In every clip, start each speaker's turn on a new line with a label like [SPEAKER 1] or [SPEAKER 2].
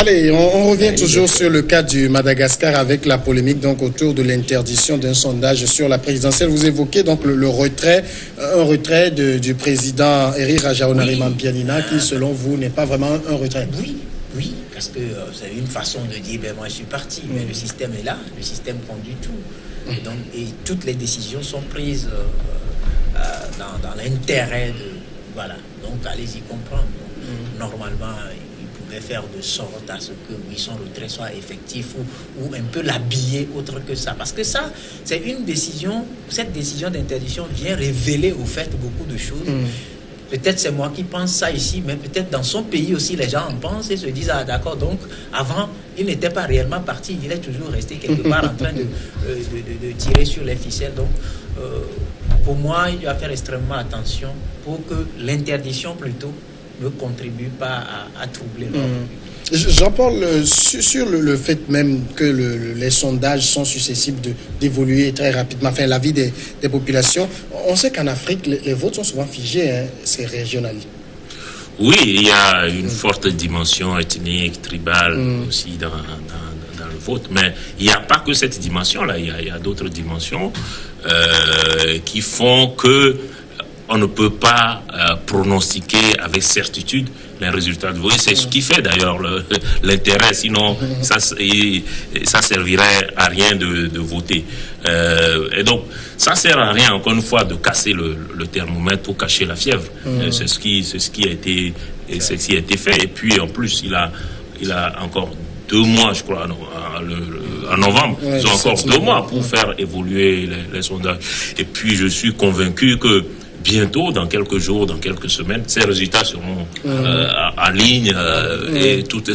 [SPEAKER 1] Allez, on revient toujours sur le cas du Madagascar avec la polémique donc autour de l'interdiction d'un sondage sur la présidentielle. Vous évoquez donc un retrait du président Eri Rajaonarimampianina qui, selon vous, n'est pas vraiment un retrait.
[SPEAKER 2] Oui, parce que c'est une façon de dire, moi je suis parti, mais le système est là, le système conduit tout. Et toutes les décisions sont prises dans l'intérêt de... Voilà, donc allez-y comprendre. Normalement, il pouvait faire de sorte à ce que son retrait soit effectif ou un peu l'habiller autre que ça. Parce que ça, c'est une décision, cette décision d'interdiction vient révéler au fait beaucoup de choses. Peut-être c'est moi qui pense ça ici, mais peut-être dans son pays aussi, les gens en pensent et se disent, ah d'accord, donc avant, il n'était pas réellement parti, il est toujours resté quelque part en train de tirer sur les ficelles. Donc, pour moi, il doit faire extrêmement attention pour que l'interdiction plutôt ne contribue pas à troubler l'ordre.
[SPEAKER 1] Jean-Paul, sur le fait même que les sondages sont susceptibles d'évoluer très rapidement, enfin la vie des populations, on sait qu'en Afrique, les votes sont souvent figés, hein, c'est régional.
[SPEAKER 3] Oui, il y a une forte dimension ethnique, tribale aussi dans le vote, mais il n'y a pas que cette dimension-là, il y a d'autres dimensions qui font que on ne peut pas pronostiquer avec certitude les résultats de vote. C'est ce qui fait d'ailleurs l'intérêt, sinon ça servirait à rien de voter. Et donc, ça sert à rien, encore une fois, de casser le thermomètre pour cacher la fièvre. C'est ce qui a été fait. Et puis, en plus, il a encore 2 mois, je crois, en novembre. Ils ont encore 2 mois pour faire évoluer les sondages. Et puis, je suis convaincu que bientôt, dans quelques jours, dans quelques semaines, ces résultats seront en ligne et toute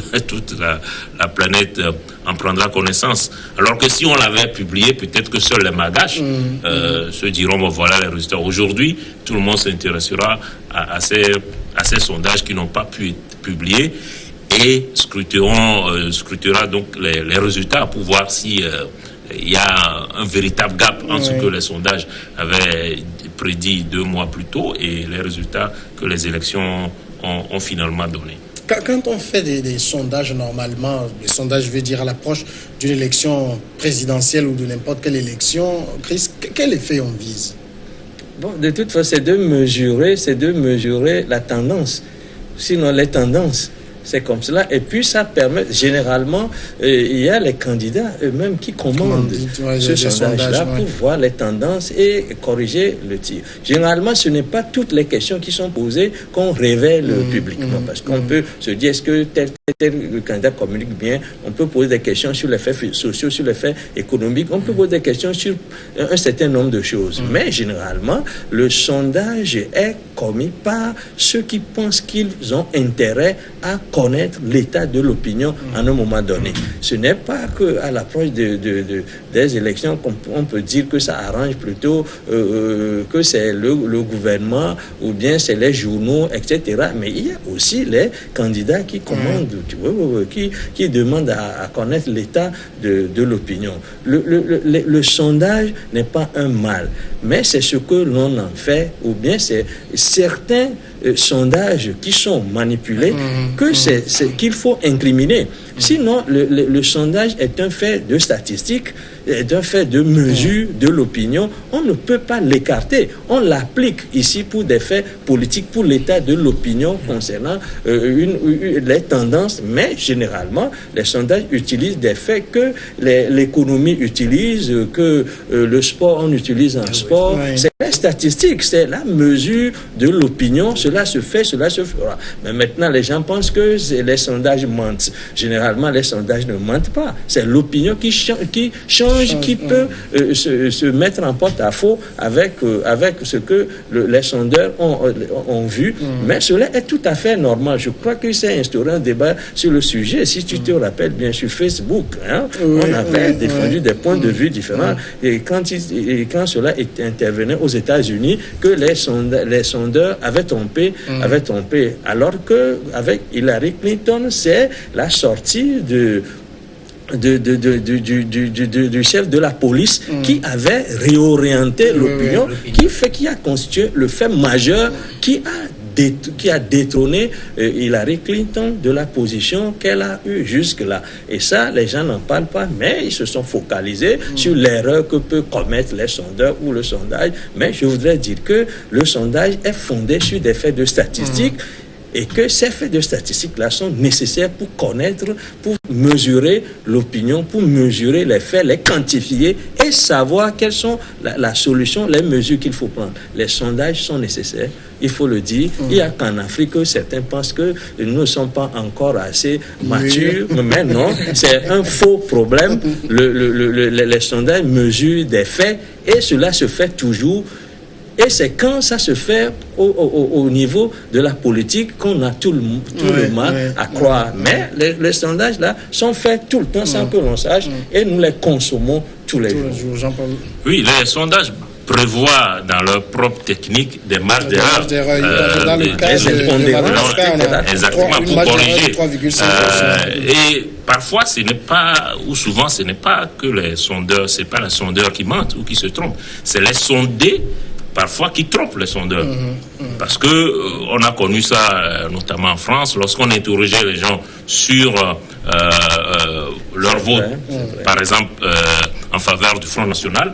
[SPEAKER 3] la planète en prendra connaissance. Alors que si on l'avait publié, peut-être que seuls les Malgaches se diront, bon, voilà les résultats. Aujourd'hui, tout le monde s'intéressera à ces sondages qui n'ont pas pu être publiés et scrutera donc les résultats pour voir si il y a un véritable gap entre ce que les sondages avaient prédit 2 mois plus tôt et les résultats que les élections ont finalement donnés.
[SPEAKER 1] Quand on fait des sondages, normalement, les sondages, je veux dire, à l'approche d'une élection présidentielle ou de n'importe quelle élection, Chris, quel effet on vise?
[SPEAKER 4] Bon, de toute façon, c'est de mesurer la tendance. Sinon, les tendances, c'est comme cela. Et puis, ça permet, généralement, il y a les candidats eux-mêmes qui commandent ce sondage-là pour voir les tendances et corriger le tir. Généralement, ce n'est pas toutes les questions qui sont posées qu'on révèle publiquement. Parce qu'on peut se dire, est-ce que tel candidat communique bien? On peut poser des questions sur les faits sociaux, sur les faits économiques. On peut poser des questions sur un certain nombre de choses. Mais généralement, le sondage est commis par ceux qui pensent qu'ils ont intérêt à connaître l'état de l'opinion à un moment donné. Ce n'est pas qu'à l'approche des élections qu'on peut dire que ça arrange plutôt que c'est le gouvernement ou bien c'est les journaux, etc. Mais il y a aussi les candidats qui commandent, qui demandent à connaître l'état de l'opinion. Le sondage n'est pas un mal, mais c'est ce que l'on en fait, ou bien c'est certains sondages qui sont manipulés qu'il faut incriminer. Sinon, le sondage est un fait de statistique, est un fait de mesure de l'opinion. On ne peut pas l'écarter. On l'applique ici pour des faits politiques, pour l'état de l'opinion concernant les tendances. Mais généralement, les sondages utilisent des faits que l'économie utilise, que le sport, on utilise en sport. C'est la statistique, c'est la mesure de l'opinion. Cela se fait, cela se fera. Mais maintenant, les gens pensent que les sondages mentent. Généralement, les sondages ne mentent pas. C'est l'opinion qui change, qui peut se mettre en porte-à-faux avec ce que les sondeurs ont vu. Mais cela est tout à fait normal. Je crois que c'est instauré un débat sur le sujet. Si tu te rappelles bien sur Facebook, on avait défendu des points de vue différents. Et quand cela intervenait aux États-Unis, que les sondeurs avaient trompé. Alors qu'avec Hillary Clinton, c'est la sortie du chef de la police qui avait réorienté l'opinion, qui a constitué le fait majeur qui a détrôné Hillary Clinton de la position qu'elle a eue jusque-là. Et ça, les gens n'en parlent pas, mais ils se sont focalisés sur l'erreur que peut commettre les sondeurs ou le sondage. Mais je voudrais dire que le sondage est fondé sur des faits de statistiques et que ces faits de statistiques-là sont nécessaires pour connaître, pour mesurer l'opinion, pour mesurer les faits, les quantifier et savoir quelles sont la solution, les mesures qu'il faut prendre. Les sondages sont nécessaires, il faut le dire. Il n'y a qu'en Afrique que certains pensent que nous ne sommes pas encore assez matures, mais non, c'est un faux problème. Les sondages mesurent des faits et cela se fait toujours. Et c'est quand ça se fait au niveau de la politique qu'on a tout le mal à croire. Mais les sondages là sont faits tout le temps sans que l'on sache et nous les consommons tous les jours.
[SPEAKER 1] Jean-Paul.
[SPEAKER 3] Oui, les sondages prévoient dans leur propre technique des marges d'erreur.
[SPEAKER 1] Dans le cas de Madagascar, on a
[SPEAKER 3] exactement, pour corriger.
[SPEAKER 1] 3,5%.
[SPEAKER 3] Et parfois, ce n'est pas, ou souvent, ce n'est pas que les sondeurs, c'est pas les sondeurs qui mentent ou qui se trompent, c'est les sondés parfois qui trompent les sondeurs. Parce que on a connu ça notamment en France, lorsqu'on interrogeait les gens sur leur vote, par exemple en faveur du Front National,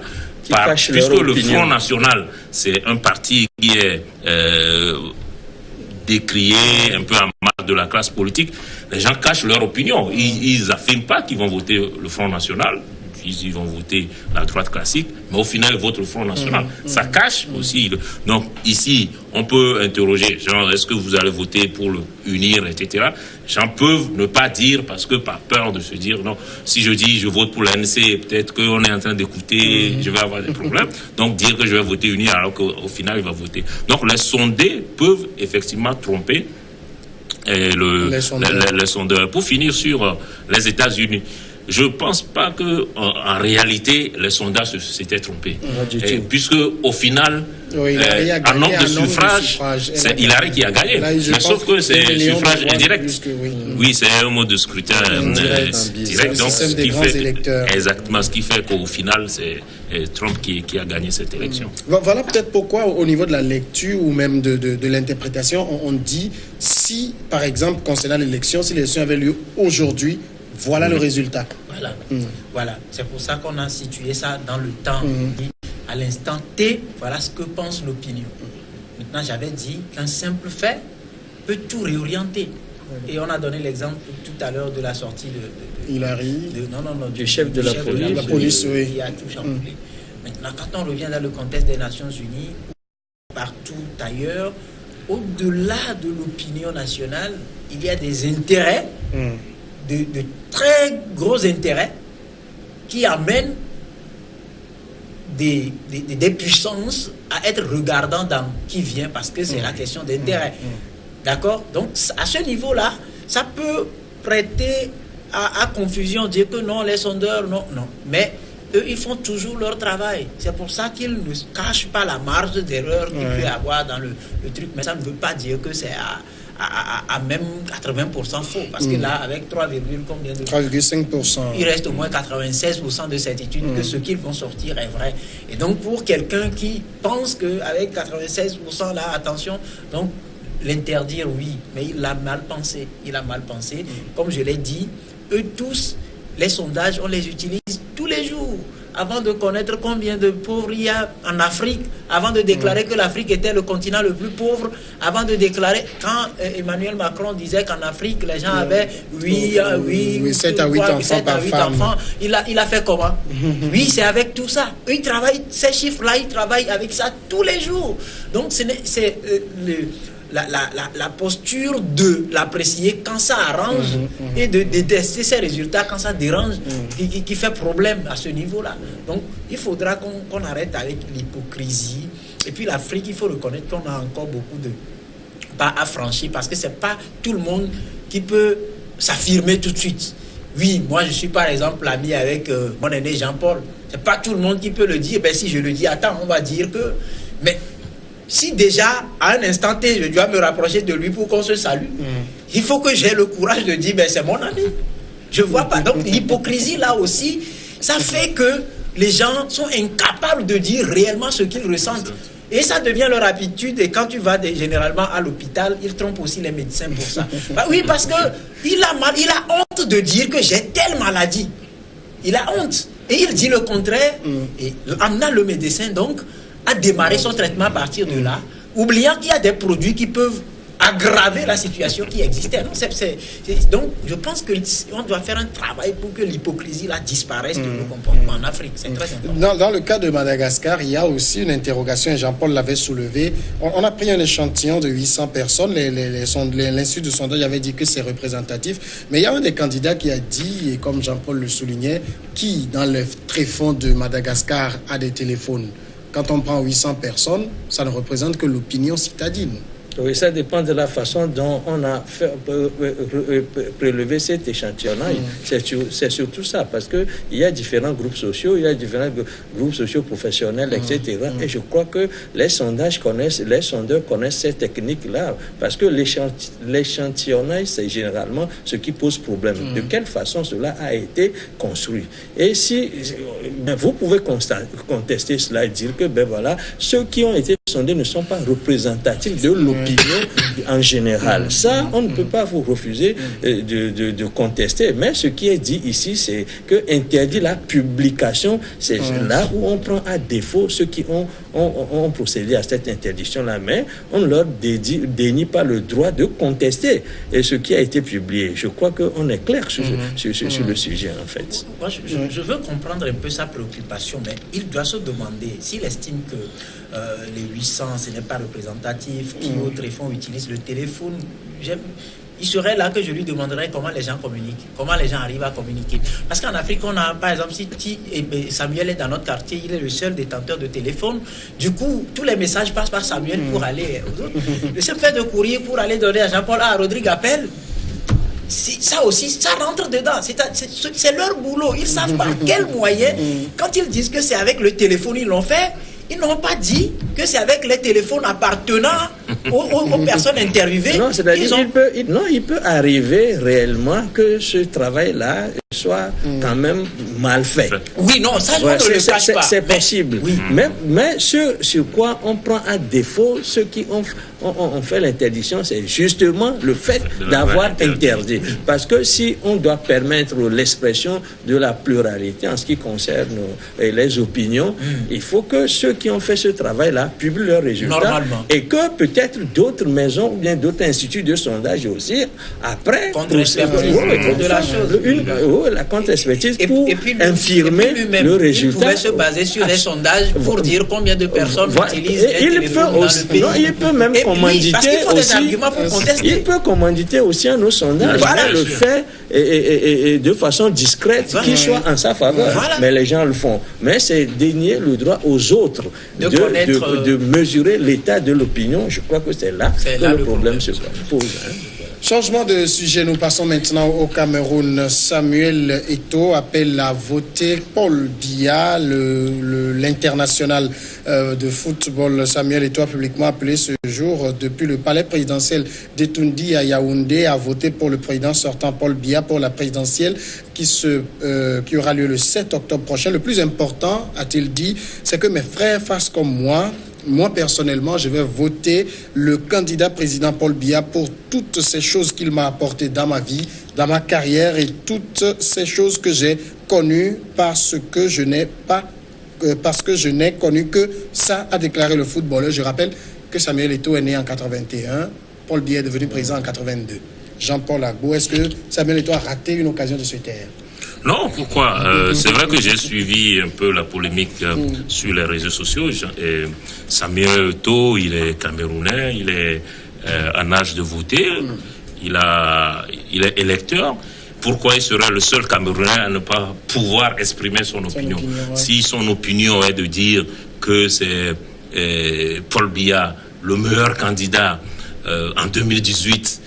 [SPEAKER 3] puisque le Front National, c'est un parti qui est décrié un peu en marge de la classe politique, les gens cachent leur opinion. Ils n'affirment pas qu'ils vont voter le Front National. Ils vont voter la droite classique, mais au final, ils votent le Front National. Ça cache aussi. Donc, ici, on peut interroger, genre, est-ce que vous allez voter pour le unir, etc. Les gens peuvent ne pas dire, parce que par peur de se dire, non, si je dis je vote pour l'ANC, peut-être qu'on est en train d'écouter, je vais avoir des problèmes. Donc, dire que je vais voter unir, alors qu'au final, il va voter. Donc, les sondés peuvent effectivement tromper les sondeurs. Pour finir sur les États-Unis, je ne pense pas qu'en réalité, les sondages s'étaient trompés. Puisque, au final, en nombre de suffrages, c'est Hillary qui a gagné. Là, mais sauf que c'est suffrage indirect. Oui, c'est un mode de scrutin direct. Donc, exactement, ce qui fait qu'au final, c'est Trump qui a gagné cette élection.
[SPEAKER 1] Voilà peut-être pourquoi, au niveau de la lecture ou même de l'interprétation, on dit, si, par exemple, concernant l'élection, si l'élection avait lieu aujourd'hui, voilà le résultat.
[SPEAKER 2] Voilà. C'est pour ça qu'on a situé ça dans le temps. À l'instant T, voilà ce que pense l'opinion. Maintenant, j'avais dit qu'un simple fait peut tout réorienter. Et on a donné l'exemple tout à l'heure de la sortie de
[SPEAKER 1] Hillary,
[SPEAKER 4] du chef de la
[SPEAKER 1] police,
[SPEAKER 2] qui a tout chamboulé. Maintenant, quand on revient dans le contexte des Nations Unies, partout ailleurs, au-delà de l'opinion nationale, il y a des intérêts. De très gros intérêts qui amènent des puissances à être regardants dans qui vient parce que c'est la question d'intérêt. D'accord? Donc, à ce niveau-là, ça peut prêter à confusion, dire que non, les sondeurs, non. Mais eux, ils font toujours leur travail. C'est pour ça qu'ils ne cachent pas la marge d'erreur qu'il peut y avoir dans le truc. Mais ça ne veut pas dire que c'est à même 80% faux. Parce que là, avec
[SPEAKER 1] 3,5%,
[SPEAKER 2] il reste au moins 96% de certitude que ce qu'ils vont sortir est vrai. Et donc, pour quelqu'un qui pense qu'avec 96% là, attention, donc l'interdire, oui, mais il a mal pensé. Comme je l'ai dit, eux tous, les sondages, on les utilise tous les jours. Avant de connaître combien de pauvres il y a en Afrique, avant de déclarer que l'Afrique était le continent le plus pauvre, avant de déclarer, quand Emmanuel Macron disait qu'en Afrique, les gens avaient
[SPEAKER 1] 7 à 8 enfants par femme.
[SPEAKER 2] Il a fait comment? Oui, c'est avec tout ça. Eux, ils travaillent, ces chiffres-là, ils travaillent avec ça tous les jours. Donc, c'est la posture de l'apprécier quand ça arrange et de détester ces résultats quand ça dérange qui fait problème à ce niveau-là. Donc il faudra qu'on arrête avec l'hypocrisie. Et puis l'Afrique, il faut reconnaître qu'on a encore beaucoup de pas à franchir parce que c'est pas tout le monde qui peut s'affirmer tout de suite. Oui, moi je suis par exemple ami avec mon aîné Jean-Paul. C'est pas tout le monde qui peut le dire. Ben si je le dis, attends, on va dire que... Mais si déjà, à un instant T, je dois me rapprocher de lui pour qu'on se salue, il faut que j'ai le courage de dire, ben c'est mon ami. Je vois pas. Donc l'hypocrisie là aussi, ça fait que les gens sont incapables de dire réellement ce qu'ils ressentent. Et ça devient leur habitude. Et quand tu vas généralement à l'hôpital, ils trompent aussi les médecins pour ça. Oui, parce que il a honte de dire que j'ai telle maladie. Il a honte. Et il dit le contraire. Et amenant le médecin, donc, à démarrer son traitement à partir de là, oubliant qu'il y a des produits qui peuvent aggraver la situation qui existait. Non, donc, je pense qu'on doit faire un travail pour que l'hypocrisie là disparaisse de nos comportements en Afrique. C'est très important.
[SPEAKER 1] Dans le cas de Madagascar, il y a aussi une interrogation, et Jean-Paul l'avait soulevé. On a pris un échantillon de 800 personnes. L'Institut de sondage avait dit que c'est représentatif. Mais il y a un des candidats qui a dit, et comme Jean-Paul le soulignait, qui, dans le tréfonds de Madagascar, a des téléphones. Quand on prend 800 personnes, ça ne représente que l'opinion citadine.
[SPEAKER 4] Oui, ça dépend de la façon dont on a prélevé cet échantillonnage. C'est surtout ça, parce qu'il y a différents groupes sociaux, il y a différents groupes sociaux professionnels, etc. Et je crois que les sondeurs connaissent ces techniques-là, parce que l'échantillonnage, c'est généralement ce qui pose problème. De quelle façon cela a été construit. Et si vous pouvez contester cela et dire que ceux qui ont été sondés ne sont pas représentatifs de l'opinion en général. Ça, on ne peut pas vous refuser de contester. Mais ce qui est dit ici, c'est que interdit la publication. C'est là où on prend à défaut ceux qui ont procédé à cette interdiction-là. Mais on ne leur dénie pas le droit de contester et ce qui a été publié. Je crois qu'on est clair sur le sujet, en fait.
[SPEAKER 2] Moi, je veux comprendre un peu sa préoccupation, mais il doit se demander s'il estime que les 800, ce n'est pas représentatif, qui au tréfonds utilise le téléphone. Il serait là que je lui demanderais comment les gens communiquent, comment les gens arrivent à communiquer. Parce qu'en Afrique, on a, par exemple, si Samuel est dans notre quartier, il est le seul détenteur de téléphone. Du coup, tous les messages passent par Samuel pour aller aux autres. Le seul fait de courir pour aller donner à Jean-Paul, Rodrigue appelle. Ça aussi, ça rentre dedans. C'est leur boulot. Ils savent par quel moyen. Quand ils disent que c'est avec le téléphone, ils l'ont fait. Ils n'ont pas dit que c'est avec les téléphones appartenant aux personnes interviewées.
[SPEAKER 4] Non, c'est-à-dire il peut arriver réellement que ce travail-là soit quand même mal fait.
[SPEAKER 2] Oui, non, ça, on ne le cache pas.
[SPEAKER 4] C'est possible. Oui. Mais sur quoi on prend à défaut ceux qui ont fait l'interdiction, c'est justement le fait d'avoir interdit. Parce que si on doit permettre l'expression de la pluralité en ce qui concerne les opinions, il faut que ceux qui ont fait ce travail-là publient leurs résultats. Normalement. Et que peut-être d'autres maisons ou bien d'autres instituts de sondage aussi, après, la contre-expertise pour infirmer le résultat.
[SPEAKER 2] Il pouvait se baser sur les sondages pour dire combien de personnes utilisent les téléphones dans le pays.
[SPEAKER 4] Il peut même commanditer aussi. Il peut commanditer aussi un autre sondage. Voilà, le fait et de façon discrète qui soit en sa faveur. Voilà. Mais les gens le font. Mais c'est dénier le droit aux autres de mesurer l'état de l'opinion. Je crois que c'est là que le problème se pose.
[SPEAKER 1] Changement de sujet, nous passons maintenant au Cameroun. Samuel Eto'o appelle à voter Paul Biya, l'international de football. Samuel Eto'o a publiquement appelé ce jour, depuis le palais présidentiel d'Etoundi à Yaoundé, à voter pour le président sortant Paul Biya pour la présidentielle qui aura lieu le 7 octobre prochain. Le plus important, a-t-il dit, c'est que mes frères fassent comme moi. Moi, personnellement, je vais voter le candidat président Paul Biya pour toutes ces choses qu'il m'a apportées dans ma vie, dans ma carrière et toutes ces choses que j'ai connues parce que je n'ai connu que ça, a déclaré le footballeur. Je rappelle que Samuel Eto'o est né en 81, Paul Biya est devenu président en 82. Jean-Paul Agbo, est-ce que Samuel Eto'o a raté une occasion de se taire?
[SPEAKER 3] Non, pourquoi c'est vrai que j'ai suivi un peu la polémique sur les réseaux sociaux. Et Samuel Eto'o, il est camerounais, il est en âge de voter, il est électeur. Pourquoi il serait le seul Camerounais à ne pas pouvoir exprimer son opinion? Si son opinion est de dire que c'est Paul Biya le meilleur candidat en 2018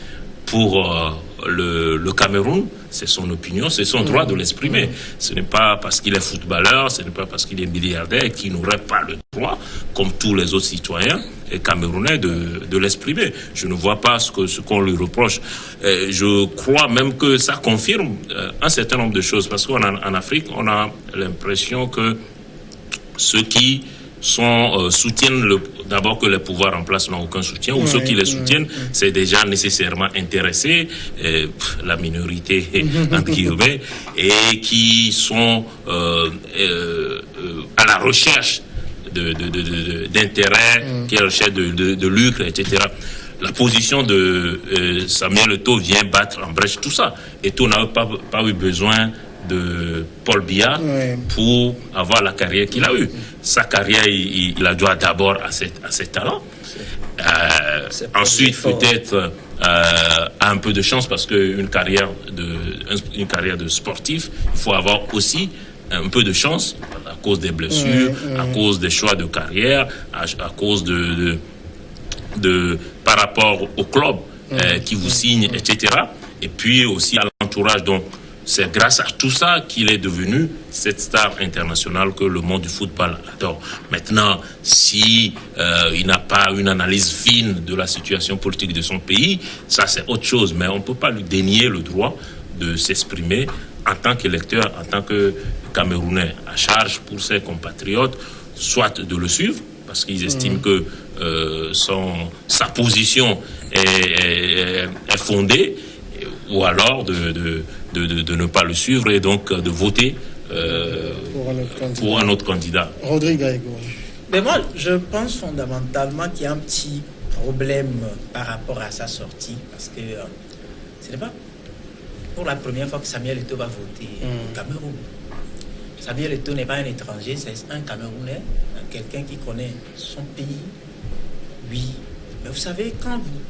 [SPEAKER 3] pour le Cameroun, c'est son opinion, c'est son droit de l'exprimer. Ce n'est pas parce qu'il est footballeur, ce n'est pas parce qu'il est milliardaire qu'il n'aurait pas le droit, comme tous les autres citoyens camerounais, de l'exprimer. Je ne vois pas ce qu'on lui reproche. Je crois même que ça confirme un certain nombre de choses, parce qu'en Afrique, on a l'impression que ceux qui soutiennent d'abord que les pouvoirs en place n'ont aucun soutien, ou ceux qui les soutiennent, c'est déjà nécessairement intéressé, la minorité, entre guillemets, et qui sont à la recherche d'intérêt, qui est à la recherche de lucre, etc. La position de Samuel Eto'o vient battre en brèche tout ça. Eto'o n'a pas eu besoin de Paul Biya pour avoir la carrière qu'il a eue. Sa carrière, il la doit d'abord à ses talents. Ensuite, peut-être un peu de chance, parce qu'une carrière de sportif, il faut avoir aussi un peu de chance à cause des blessures, à cause des choix de carrière, à cause par rapport au club qui vous signe, etc. Et puis aussi à l'entourage. Donc, c'est grâce à tout ça qu'il est devenu cette star internationale que le monde du football adore. Maintenant, si il n'a pas une analyse fine de la situation politique de son pays, ça c'est autre chose. Mais on ne peut pas lui dénier le droit de s'exprimer en tant qu'électeur, en tant que Camerounais, à charge pour ses compatriotes, soit de le suivre, parce qu'ils estiment que sa position est fondée, ou alors de ne pas le suivre et donc de voter pour un autre candidat.
[SPEAKER 1] Rodrigue Aïgo.
[SPEAKER 2] Mais moi, je pense fondamentalement qu'il y a un petit problème par rapport à sa sortie, parce que ce n'est pas pour la première fois que Samuel Eto'o va voter au Cameroun. Samuel Eto'o n'est pas un étranger, c'est un Camerounais, quelqu'un qui connaît son pays. Oui, mais vous savez, quand vous,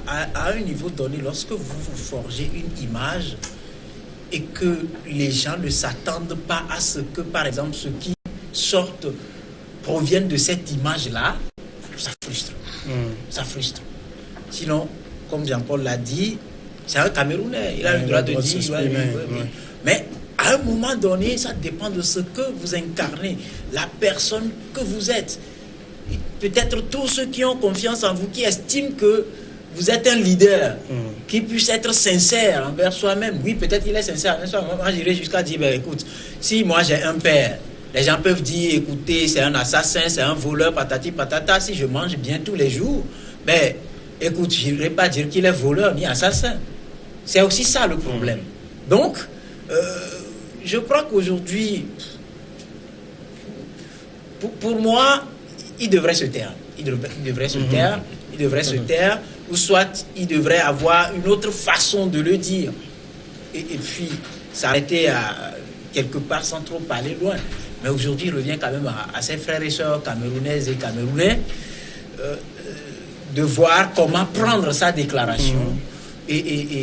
[SPEAKER 2] à un niveau donné, lorsque vous forgez une image et que les gens ne s'attendent pas à ce que, par exemple, ceux qui sortent proviennent de cette image-là, ça frustre. Ça frustre. Sinon, comme Jean-Paul l'a dit, c'est un Camerounais, il a le droit de dire. Mais à un moment donné, ça dépend de ce que vous incarnez, la personne que vous êtes. Peut-être tous ceux qui ont confiance en vous, qui estiment que vous êtes un leader, qui puisse être sincère envers soi-même. Oui, peut-être qu'il est sincère envers soi-même. Moi, j'irais jusqu'à dire, écoute, si moi j'ai un père, les gens peuvent dire, écoutez, c'est un assassin, c'est un voleur, patati patata, si je mange bien tous les jours, mais écoute, je n'irai pas dire qu'il est voleur ni assassin. C'est aussi ça le problème. Donc, je crois qu'aujourd'hui, pour moi, il devrait se taire. Il devrait se taire. Il devrait se taire. Ou soit il devrait avoir une autre façon de le dire. Et puis s'arrêter quelque part sans trop aller loin. Mais aujourd'hui, il revient quand même à ses frères et sœurs camerounaises et camerounais de voir comment prendre sa déclaration et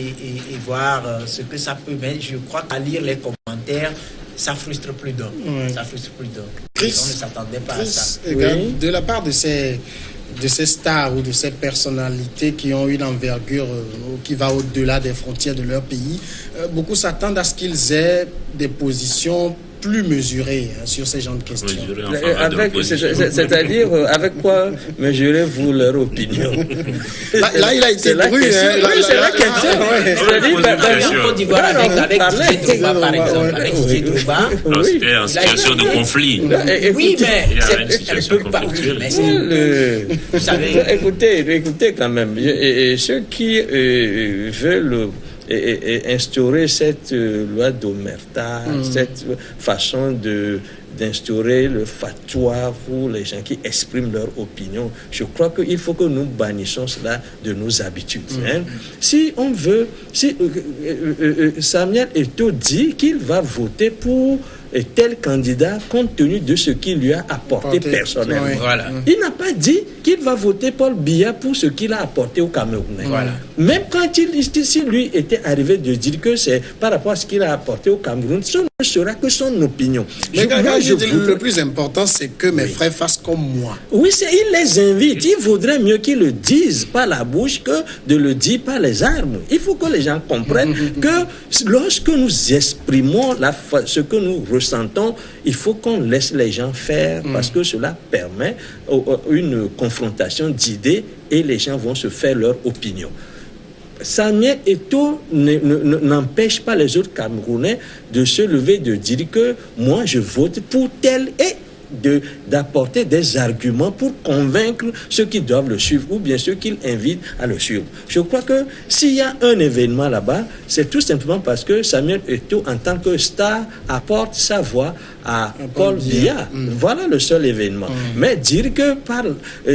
[SPEAKER 2] voir ce que ça peut mettre. Je crois qu'à lire les commentaires, ça frustre plus d'un. Ça frustre plus d'un. On ne s'attendait pas à ça.
[SPEAKER 1] De la part de ces stars ou de ces personnalités qui ont une envergure qui va au-delà des frontières de leur pays, beaucoup s'attendent à ce qu'ils aient des positions plus mesurées sur ces genres de questions.
[SPEAKER 4] C'est-à-dire, avec quoi mesurez-vous leur opinion?
[SPEAKER 1] Là, il a été brûlé.
[SPEAKER 4] C'est la question.
[SPEAKER 2] En Côte d'Ivoire, avec Didier Drogba, par exemple. Avec Didier Drogba.
[SPEAKER 3] C'était en situation de conflit.
[SPEAKER 2] Oui, mais
[SPEAKER 3] c'est une situation conflictuelle.
[SPEAKER 2] Vous savez.
[SPEAKER 4] Écoutez quand même. Et ceux qui veulent instaurer cette loi d'omerta, cette façon d'instaurer le fatwa pour les gens qui expriment leur opinion. Je crois qu'il faut que nous bannissions cela de nos habitudes. Si on veut, Samuel Eto'o dit qu'il va voter pour tel candidat compte tenu de ce qu'il lui a apporté personnellement.
[SPEAKER 2] Voilà.
[SPEAKER 4] Il n'a pas dit qu'il va voter Paul Biya pour ce qu'il a apporté au Camerounais.
[SPEAKER 2] Voilà.
[SPEAKER 4] Même quand si lui était arrivé de dire que c'est par rapport à ce qu'il a apporté au Cameroun, ce ne sera que son opinion.
[SPEAKER 1] Mais le plus important, c'est que mes frères fassent comme moi.
[SPEAKER 4] Oui, il les invite. Il vaudrait mieux qu'ils le disent par la bouche que de le dire par les armes. Il faut que les gens comprennent que lorsque nous exprimons ce que nous ressentons, il faut qu'on laisse les gens faire parce que cela permet une confrontation d'idées et les gens vont se faire leur opinion. Samuel Eto'o n'empêche pas les autres Camerounais de se lever, de dire que moi je vote pour tel et d'apporter des arguments pour convaincre ceux qui doivent le suivre ou bien ceux qu'il invite à le suivre. Je crois que s'il y a un événement là-bas, c'est tout simplement parce que Samuel Eto'o, en tant que star, apporte sa voix à Paul Biya. Voilà le seul événement. Mais dire que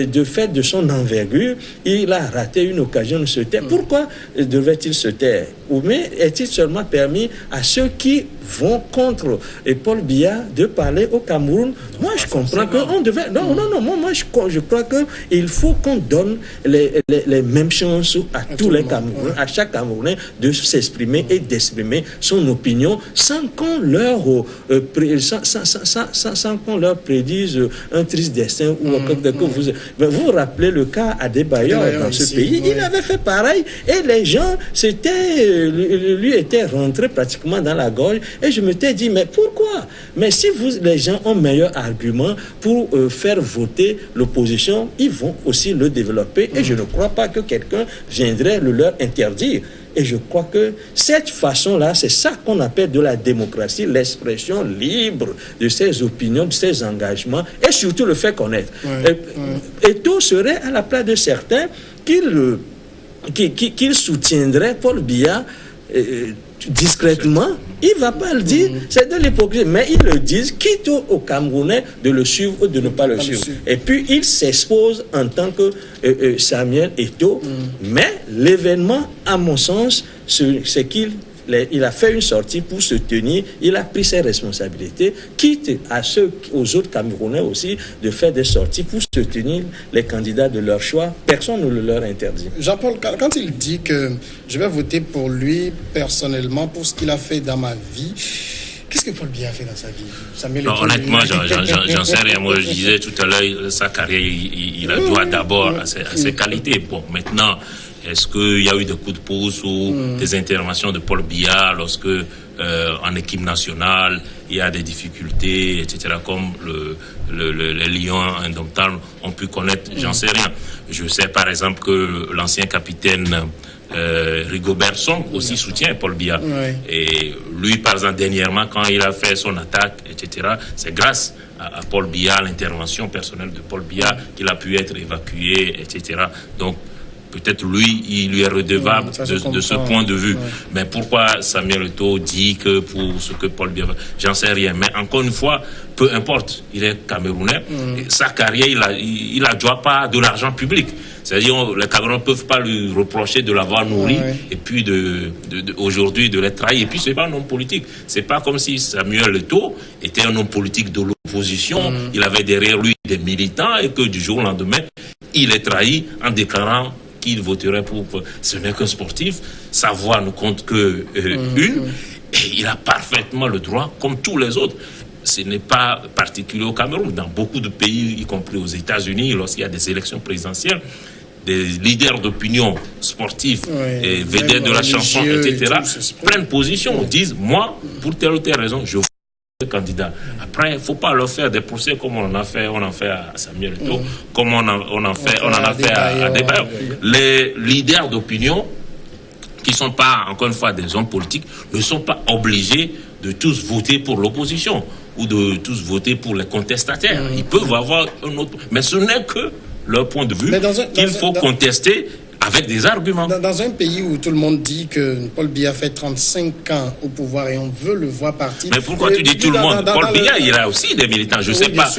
[SPEAKER 4] de fait de son envergure, il a raté une occasion de se taire. Pourquoi devait-il se taire? Ou mais est-il seulement permis à ceux qui vont contre Paul Biya de parler au Cameroun? Moi, je comprends qu'on devait... Non, moi, je crois qu'il faut qu'on donne les mêmes chances à tous les Camerounais, à chaque Camerounais de s'exprimer et d'exprimer son opinion sans qu'on leur prédise un triste destin ou quelque chose. Vous vous rappelez le cas Adebayor dans ce pays, il avait fait pareil et les gens lui étaient rentrés pratiquement dans la gorge et je m'étais dit mais pourquoi? Mais si les gens ont meilleur argument pour faire voter l'opposition, ils vont aussi le développer et je ne crois pas que quelqu'un viendrait le leur interdire. Et je crois que cette façon-là, c'est ça qu'on appelle de la démocratie, l'expression libre de ses opinions, de ses engagements, et surtout le fait connaître. Eto'o serait à la place de certains qu'il soutiendrait Paul Biya discrètement. Il ne va pas le dire, c'est de l'hypocrisie, mais ils le disent, quitte aux Camerounais de le suivre ou de ne pas le suivre. Et puis il s'expose en tant que Samuel Eto'o, mais l'événement, à mon sens, c'est qu'il a fait une sortie pour se tenir, il a pris ses responsabilités, quitte aux autres Camerounais aussi de faire des sorties pour soutenir les candidats de leur choix. Personne ne le leur interdit.
[SPEAKER 1] Jean-Paul, quand il dit que je vais voter pour lui personnellement pour ce qu'il a fait dans ma vie, qu'est-ce que Paul Biya a fait dans sa vie?
[SPEAKER 3] Honnêtement, j'en sais rien. Moi, je disais tout à l'heure, sa carrière, il la doit d'abord à ses qualités. Bon, maintenant... Est-ce qu'il y a eu des coups de pouce ou des interventions de Paul Biya lorsque, en équipe nationale, il y a des difficultés, etc., comme les Lions indomptables ont pu connaître? J'en sais rien. Je sais, par exemple, que l'ancien capitaine Rigobert Song aussi soutient Paul Biya. Et lui, par exemple, dernièrement, quand il a fait son attaque, etc., c'est grâce à Paul Biya, à l'intervention personnelle de Paul Biya, qu'il a pu être évacué, etc. Donc, peut-être il lui est redevable de ce point de vue. Mais pourquoi Samuel Eto'o dit que pour ce que Paul Biya... J'en sais rien. Mais encore une fois, peu importe, il est Camerounais. Sa carrière, il ne doit pas de l'argent public. C'est-à-dire, les Camerounais ne peuvent pas lui reprocher de l'avoir nourri et puis aujourd'hui de l'être trahi. Et puis, ce n'est pas un homme politique. Ce n'est pas comme si Samuel Eto'o était un homme politique de l'opposition. Il avait derrière lui des militants et que du jour au lendemain, il est trahi en déclarant qu'il voterait pour... Ce n'est qu'un sportif. Sa voix ne compte que une. Et il a parfaitement le droit, comme tous les autres. Ce n'est pas particulier au Cameroun. Dans beaucoup de pays, y compris aux États-Unis, lorsqu'il y a des élections présidentielles, des leaders d'opinion sportifs et vedettes de la chanson, etc., prennent position, disent, moi, pour telle ou telle raison, je vote le candidat. Après, il ne faut pas leur faire des procès comme on en fait à Samuel Eto'o, comme on en a fait à Adebayor. Les leaders d'opinion, qui ne sont pas, encore une fois, des hommes politiques, ne sont pas obligés de tous voter pour l'opposition ou de tous voter pour les contestataires. Ils peuvent avoir un autre... Mais ce n'est que leur point de vue qu'il faut contester avec des arguments.
[SPEAKER 1] Dans un pays où tout le monde dit que Paul Biya fait 35 ans au pouvoir et on veut le voir partir...
[SPEAKER 3] Mais pourquoi tu dis tout le monde? Paul Biya, il a aussi des militants. Je ne sais pas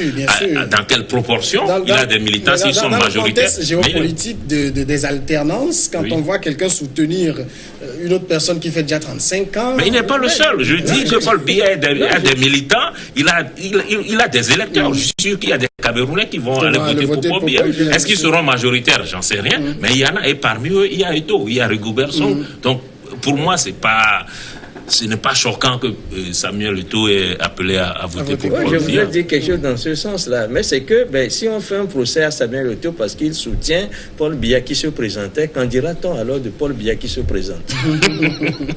[SPEAKER 3] dans quelle proportion il a des militants, s'ils sont majoritaires.
[SPEAKER 1] Dans le contexte géopolitique des alternances, quand on voit quelqu'un soutenir une autre personne qui fait déjà 35 ans...
[SPEAKER 3] Mais il n'est pas le seul. Je dis que Paul Biya a des militants, il a des électeurs. Je suis sûr qu'il y a des Camerounais qui vont aller voter pour Paul Biya. Est-ce qu'ils seront majoritaires? J'en sais rien. Mais il y en a, et parmi eux, il y a Eto'o, il y a Rigobert Song. Donc, pour moi, ce n'est pas choquant que Samuel Eto'o est appelé à voter pour Paul Biya.
[SPEAKER 4] Je voudrais dire quelque chose dans ce sens-là. Mais c'est que si on fait un procès à Samuel Eto'o parce qu'il soutient Paul Biya qui se présentait, qu'en dira-t-on alors de Paul Biya qui se présente?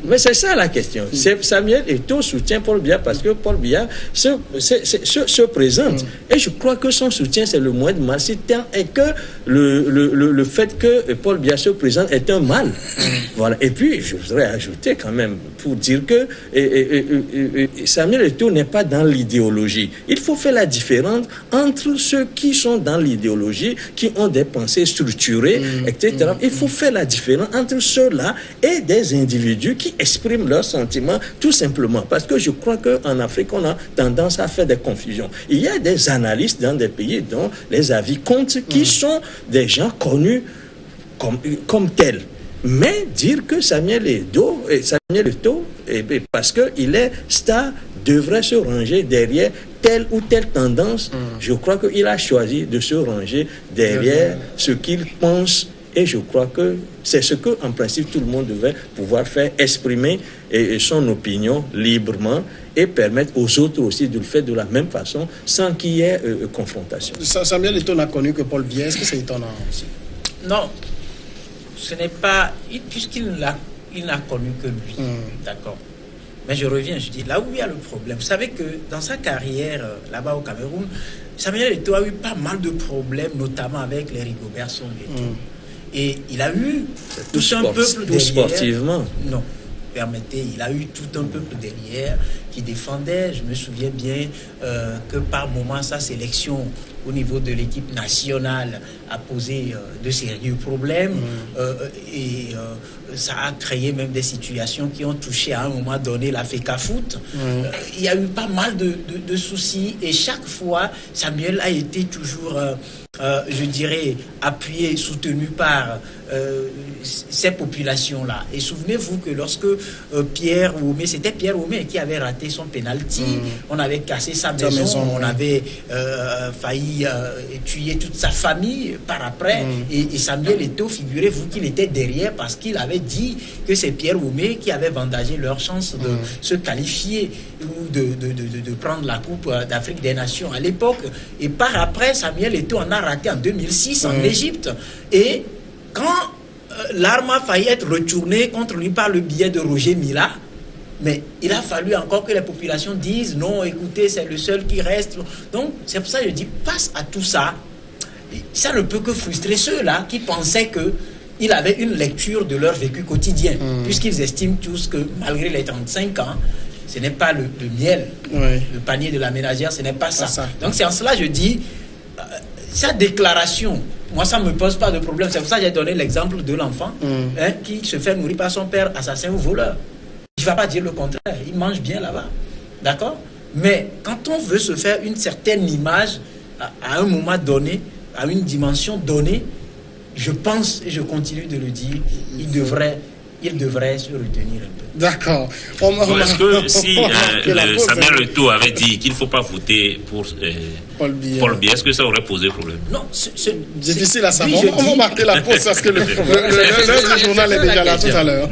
[SPEAKER 4] Mais c'est ça la question. Samuel Eto'o soutient Paul Biya parce que Paul Biya se présente. Et je crois que son soutien, c'est le moins de mal. Si tant est que le fait que Paul Biya se présente est un mal. Voilà. Voilà. Et puis, je voudrais ajouter quand même, pour dire que Samuel Eto'o n'est pas dans l'idéologie. Il faut faire la différence entre ceux qui sont dans l'idéologie, qui ont des pensées structurées, etc. Il faut faire la différence entre ceux-là et des individus qui expriment leurs sentiments tout simplement. Parce que je crois qu'en Afrique, on a tendance à faire des confusions. Il y a des analystes dans des pays dont les avis comptent, qui sont des gens connus comme tels. Mais dire que Samuel Eto'o, parce qu'il est star, devrait se ranger derrière telle ou telle tendance, je crois qu'il a choisi de se ranger derrière ce qu'il pense. Et je crois que c'est ce que, en principe, tout le monde devait pouvoir faire, exprimer son opinion librement et permettre aux autres aussi de le faire de la même façon, sans qu'il y ait confrontation.
[SPEAKER 1] Samuel Eto'o n'a connu que Paul Biya. Est-ce que c'est étonnant aussi?
[SPEAKER 2] Non, ce n'est pas... Puisqu'il n'a connu que lui. D'accord. Mais je reviens, je dis, là où il y a le problème, vous savez que dans sa carrière là-bas au Cameroun, Samuel Eto'o a eu pas mal de problèmes, notamment avec les Rigobert Song et tout. Et il a eu tout un peuple derrière.
[SPEAKER 4] Sportivement.
[SPEAKER 2] Non, permettez, il a eu tout un peuple derrière qui défendait. Je me souviens bien que par moment, sa sélection au niveau de l'équipe nationale a posé de sérieux problèmes et ça a créé même des situations qui ont touché à un moment donné la FECAFOOT. Il y a eu pas mal de soucis et chaque fois, Samuel a été toujours... je dirais, appuyé, soutenu par ces populations-là. Et souvenez-vous que lorsque Pierre Oumé, c'était Pierre Oumé qui avait raté son penalty, on avait cassé sa maison, on avait failli tuer toute sa famille par après. Et Samuel Eto'o, figurez-vous qu'il était derrière parce qu'il avait dit que c'est Pierre Oumé qui avait vendagé leur chance de se qualifier ou de prendre la Coupe d'Afrique des Nations à l'époque. Et par après, Samuel Eto'o en a raté en 2006 en Égypte. Et quand l'arme a failli être retournée contre lui par le biais de Roger Mila, mais il a fallu encore que les populations disent non, écoutez, c'est le seul qui reste. Donc, c'est pour ça que je dis, face à tout ça, ça ne peut que frustrer ceux-là qui pensaient qu'il avait une lecture de leur vécu quotidien, puisqu'ils estiment tous que malgré les 35 ans, ce n'est pas le miel, le panier de la ménagère, ce n'est pas ça. Donc, c'est en cela que je dis, sa déclaration, moi, ça ne me pose pas de problème. C'est pour ça que j'ai donné l'exemple de l'enfant qui se fait nourrir par son père assassin ou voleur. Il ne va pas dire le contraire. Il mange bien là-bas. D'accord? Mais quand on veut se faire une certaine image à un moment donné, à une dimension donnée, je pense et je continue de le dire, il devrait se retenir un peu.
[SPEAKER 1] D'accord.
[SPEAKER 3] Est-ce que si Samuel Eto'o avait dit qu'il ne faut pas voter pour Paul Biya, est-ce que ça aurait posé problème?
[SPEAKER 2] Non, c'est
[SPEAKER 1] difficile à savoir. On va marquer la pause parce que le journal est déjà là tout à l'heure.